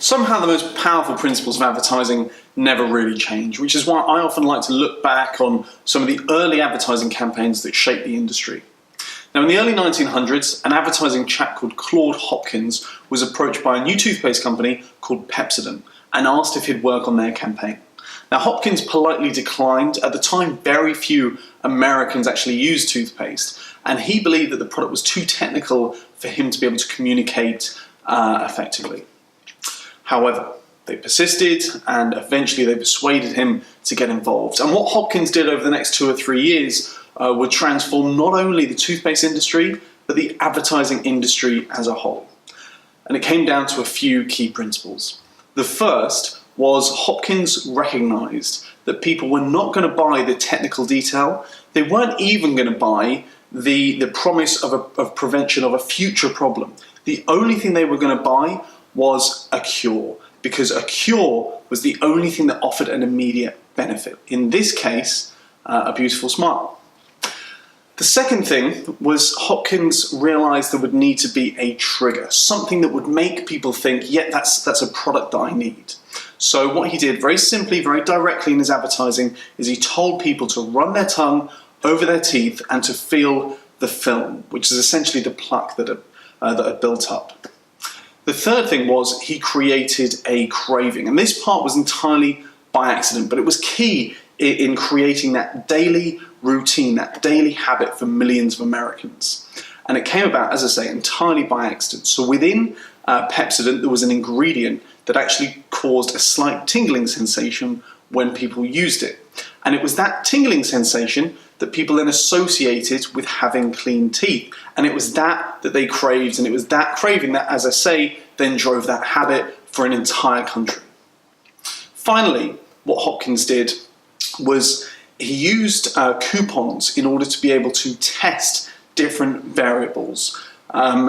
Somehow the most powerful principles of advertising never really change, which is why I often like to look back on some of the early advertising campaigns that shaped the industry. Now, in the early 1900s, an advertising chap called Claude Hopkins was approached by a new toothpaste company called Pepsodent and asked if he'd work on their campaign. Now, Hopkins politely declined. At the time, very few Americans actually used toothpaste, and he believed that the product was too technical for him to be able to communicate effectively. However, they persisted, and eventually they persuaded him to get involved. And what Hopkins did over the next 2 or 3 years would transform not only the toothpaste industry, but the advertising industry as a whole. And it came down to a few key principles. The first was Hopkins recognized that people were not going to buy the technical detail. They weren't even going to buy the promise of prevention of a future problem. The only thing they were going to buy was a cure, because a cure was the only thing that offered an immediate benefit. In this case, a beautiful smile. The second thing was Hopkins realized there would need to be a trigger, something that would make people think, yeah, that's a product that I need. So what he did very simply, very directly in his advertising, is he told people to run their tongue over their teeth and to feel the film, which is essentially the plaque that had built up. The third thing was he created a craving, and this part was entirely by accident, but it was key in creating that daily routine, that daily habit for millions of Americans. And it came about, as I say, entirely by accident. So within Pepsodent, there was an ingredient that actually caused a slight tingling sensation when people used it. And it was that tingling sensation that people then associated with having clean teeth. And it was that they craved, and it was that craving that, as I say, then drove that habit for an entire country. Finally, what Hopkins did was he used coupons in order to be able to test different variables.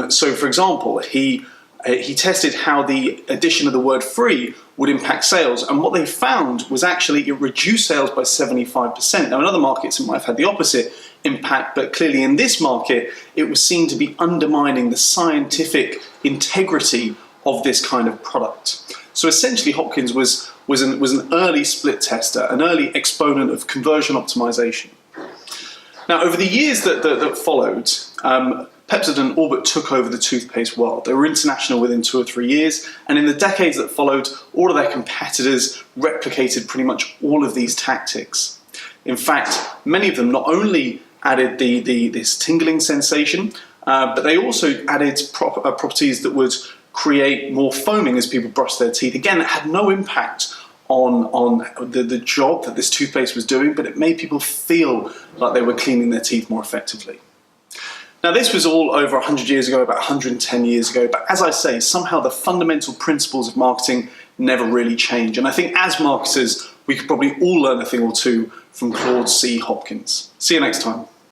So for example, he tested how the addition of the word free would impact sales, and what they found was actually it reduced sales by 75%. Now in other markets it might have had the opposite impact, but clearly in this market it was seen to be undermining the scientific integrity of this kind of product. So essentially Hopkins was an early split tester, an early exponent of conversion optimization. Now over the years that followed, Pepsodent all but took over the toothpaste world. They were international within 2 or 3 years, and in the decades that followed, all of their competitors replicated pretty much all of these tactics. In fact, many of them not only added this tingling sensation, but they also added properties that would create more foaming as people brushed their teeth. Again, it had no impact on the job that this toothpaste was doing, but it made people feel like they were cleaning their teeth more effectively. Now this was all over 100 years ago, about 110 years ago, but as I say, somehow the fundamental principles of marketing never really change. And I think as marketers, we could probably all learn a thing or two from Claude C. Hopkins. See you next time.